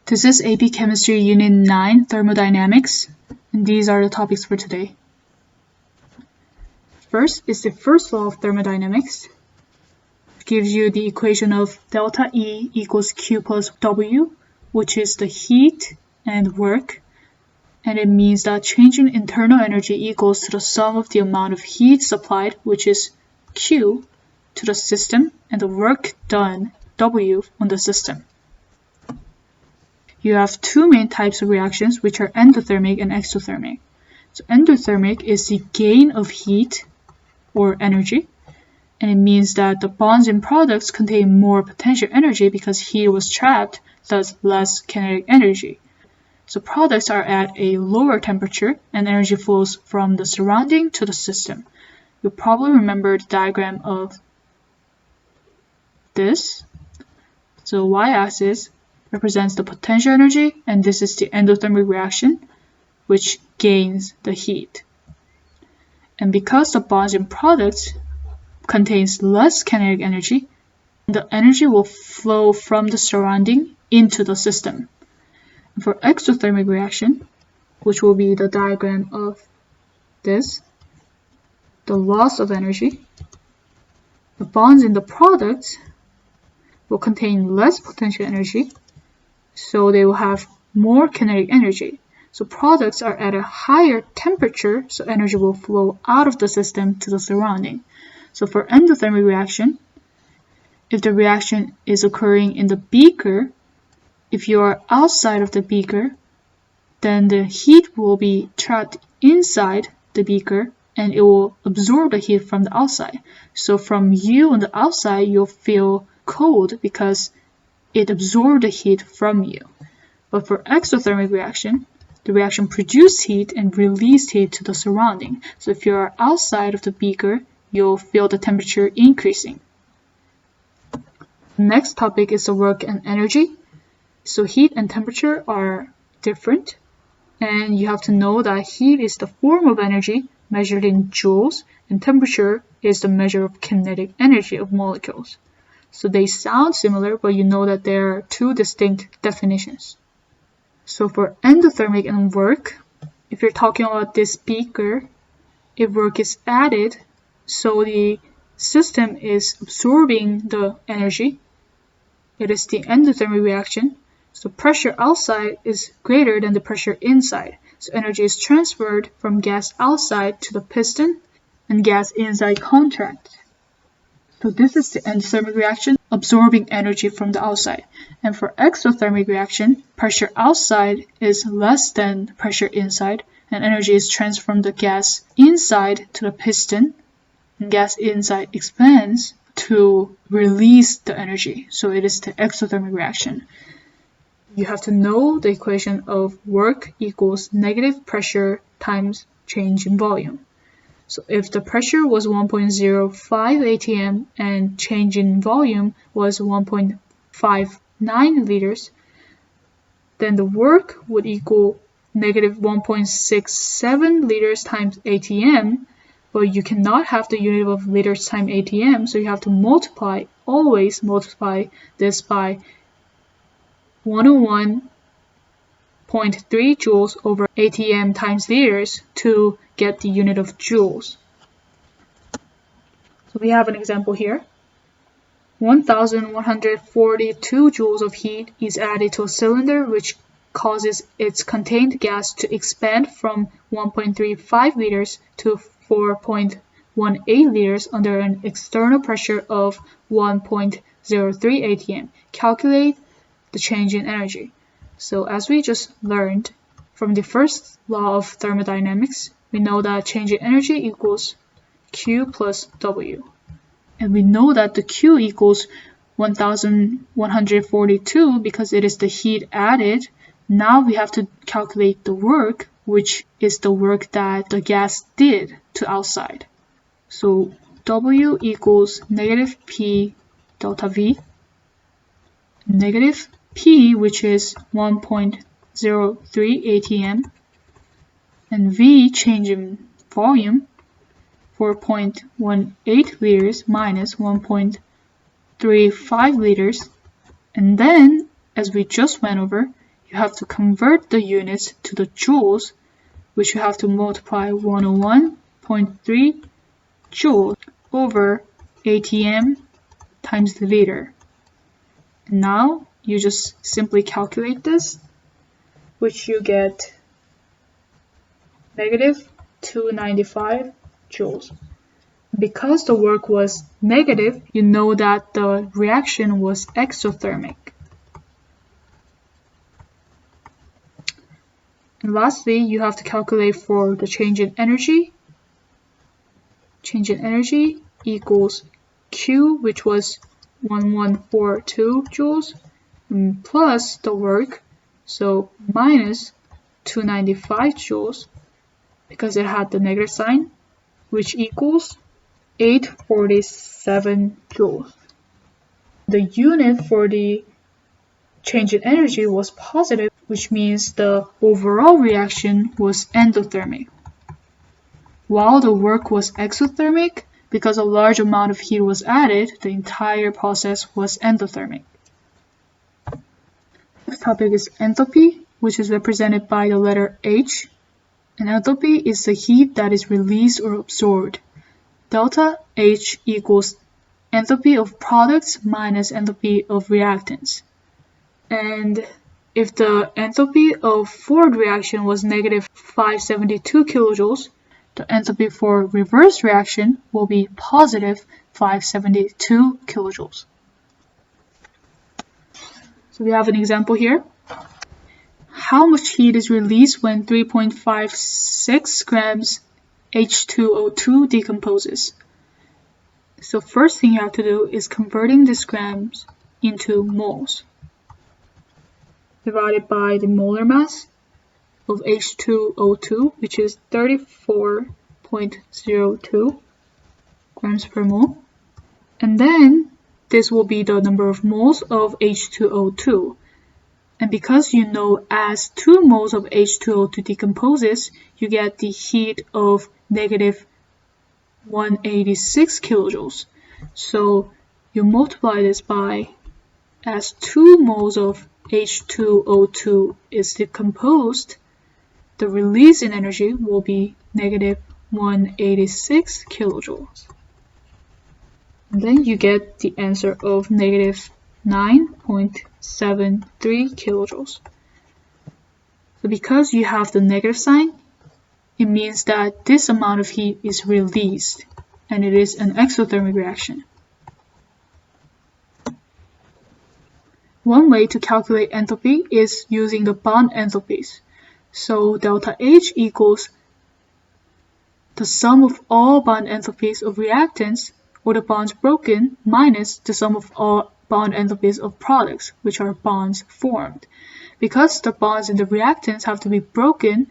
This is AP Chemistry Unit 9, Thermodynamics, and these are the topics for today. First is the first law of thermodynamics. It gives you the equation of delta E equals Q plus W, which is the heat and work, and it means that change in internal energy equals to the sum of the amount of heat supplied, which is Q, to the system, and the work done, W, on the system. You have two main types of reactions, which are endothermic and exothermic. So endothermic is the gain of heat or energy, and it means that the bonds in products contain more potential energy because heat was trapped, thus less kinetic energy. So products are at a lower temperature and energy flows from the surrounding to the system. You'll probably remember the diagram of this. So y-axis represents the potential energy, and this is the endothermic reaction, which gains the heat. And because the bonds in products contains less kinetic energy, the energy will flow from the surrounding into the system. And for exothermic reaction, which will be the diagram of this, the loss of energy, the bonds in the products will contain less potential energy, so they will have more kinetic energy. So products are at a higher temperature, so energy will flow out of the system to the surrounding. So for endothermic reaction, if the reaction is occurring in the beaker, if you are outside of the beaker, then the heat will be trapped inside the beaker and it will absorb the heat from the outside. So from you on the outside, you'll feel cold because it absorbed the heat from you. But for exothermic reaction, the reaction produced heat and released heat to the surrounding. So if you are outside of the beaker, you'll feel the temperature increasing. The next topic is the work and energy. So heat and temperature are different, and you have to know that heat is the form of energy measured in joules, and temperature is the measure of kinetic energy of molecules. So they sound similar, but you know that there are two distinct definitions. So for endothermic and work, if you're talking about this beaker, if work is added, so the system is absorbing the energy, it is the endothermic reaction. So pressure outside is greater than the pressure inside. So energy is transferred from gas outside to the piston, and gas inside contracts. So this is the endothermic reaction, absorbing energy from the outside. And for exothermic reaction, pressure outside is less than pressure inside, and energy is transferred from the gas inside to the piston, and gas inside expands to release the energy. So it is the exothermic reaction. You have to know the equation of work equals negative pressure times change in volume. So if the pressure was 1.05 atm and change in volume was 1.59 liters, then the work would equal negative 1.67 liters times atm, but you cannot have the unit of liters times atm, so you have to always multiply this by 101.3 joules over atm times liters to get the unit of joules. So we have an example here. 1,142 joules of heat is added to a cylinder, which causes its contained gas to expand from 1.35 liters to 4.18 liters under an external pressure of 1.03 atm. Calculate the change in energy. So as we just learned from the first law of thermodynamics, we know that change in energy equals Q plus W. And we know that the Q equals 1,142 because it is the heat added. Now we have to calculate the work, which is the work that the gas did to outside. So W equals negative P delta V, negative P, which is 1.03 atm, and V, change in volume, 4.18 liters minus 1.35 liters. And then, as we just went over, you have to convert the units to the joules, which you have to multiply 101.3 joules over ATM times the liter. And now you just simply calculate this, which you get negative 295 joules. Because the work was negative, you know that the reaction was exothermic. And lastly, you have to calculate for the change in energy. Change in energy equals Q, which was 1142 joules, plus the work, so minus 295 joules, because it had the negative sign, which equals 847 joules. The unit for the change in energy was positive, which means the overall reaction was endothermic. While the work was exothermic, because a large amount of heat was added, the entire process was endothermic. Next topic is enthalpy, which is represented by the letter H. And enthalpy is the heat that is released or absorbed. Delta H equals enthalpy of products minus enthalpy of reactants. And if the enthalpy of forward reaction was negative 572 kilojoules, the enthalpy for reverse reaction will be positive 572 kilojoules. So we have an example here. How much heat is released when 3.56 grams H2O2 decomposes? So first thing you have to do is converting these grams into moles, divided by the molar mass of H2O2, which is 34.02 grams per mole. And then this will be the number of moles of H2O2. And because you know as 2 moles of H2O2 decomposes, you get the heat of negative 186 kilojoules. So you multiply this by, as 2 moles of H2O2 is decomposed, the release in energy will be negative 186 kilojoules. And then you get the answer of negative 9.73 kilojoules. So because you have the negative sign, it means that this amount of heat is released, and it is an exothermic reaction. One way to calculate enthalpy is using the bond enthalpies. So delta H equals the sum of all bond enthalpies of reactants, or the bonds broken, minus the sum of all bond enthalpies of products, which are bonds formed. Because the bonds in the reactants have to be broken,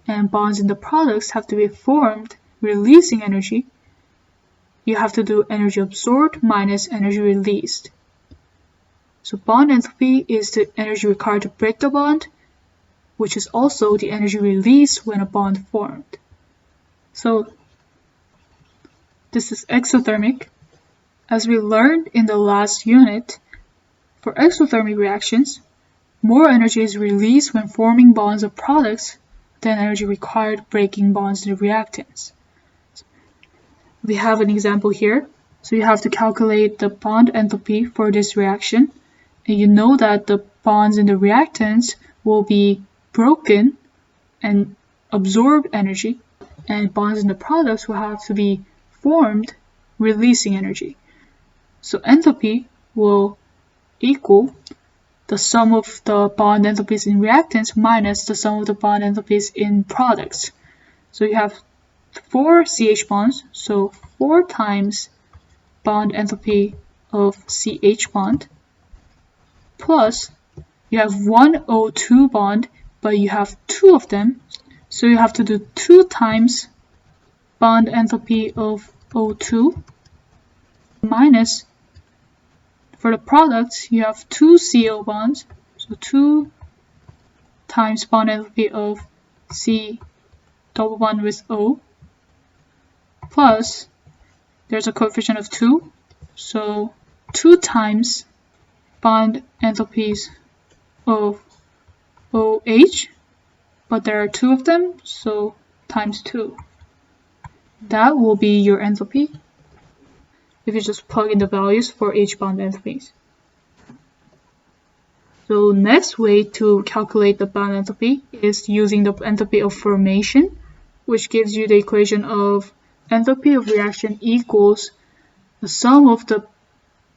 and bonds in the products have to be formed, releasing energy, you have to do energy absorbed minus energy released. So bond enthalpy is the energy required to break the bond, which is also the energy released when a bond formed. So this is exothermic. As we learned in the last unit, for exothermic reactions, more energy is released when forming bonds of products than energy required breaking bonds in the reactants. We have an example here. So you have to calculate the bond enthalpy for this reaction. And you know that the bonds in the reactants will be broken and absorb energy, and bonds in the products will have to be formed, releasing energy. So enthalpy will equal the sum of the bond enthalpies in reactants minus the sum of the bond enthalpies in products. So you have 4 CH bonds, so 4 times bond enthalpy of CH bond, plus you have 1 O2 bond, but you have 2 of them, so you have to do 2 times bond enthalpy of O2 minus, for the products, you have 2 CO bonds, so 2 times bond enthalpy of C double bond with O, plus there's a coefficient of 2, so 2 times bond enthalpies of OH, but there are two of them, so times 2. That will be your enthalpy if you just plug in the values for H bond enthalpies. So next way to calculate the bond enthalpy is using the enthalpy of formation, which gives you the equation of enthalpy of reaction equals the sum of the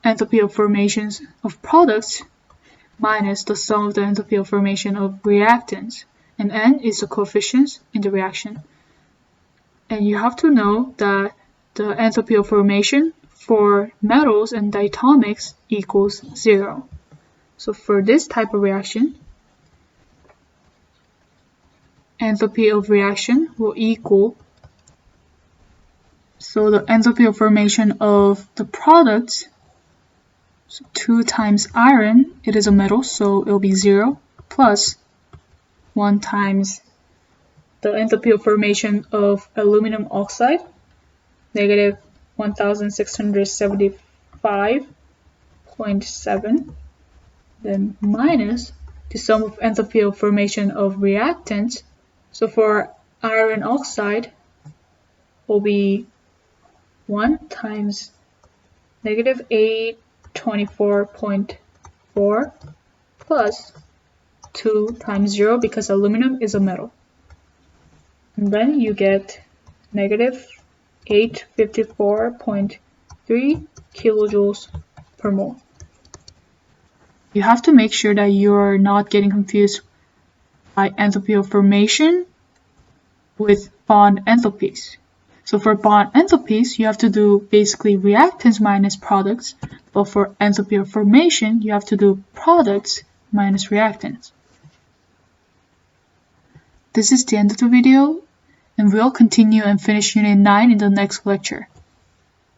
enthalpy of formations of products minus the sum of the enthalpy of formation of reactants, and N is the coefficients in the reaction. And you have to know that the enthalpy of formation for metals and diatomics equals 0. So for this type of reaction, enthalpy of reaction will equal, so the enthalpy of formation of the products, so 2 times iron, it is a metal, so it will be 0, plus 1 times the enthalpy of formation of aluminum oxide, negative 1675.7, then minus the sum of enthalpy of formation of reactants. So for iron oxide will be 1 times negative 824.4 plus 2 times 0 because aluminum is a metal. And then you get negative 854.3 kilojoules per mole. You have to make sure that you're not getting confused by enthalpy of formation with bond enthalpies. So for bond enthalpies, you have to do basically reactants minus products, but for enthalpy of formation, you have to do products minus reactants. This is the end of the video, and we'll continue and finish Unit 9 in the next lecture.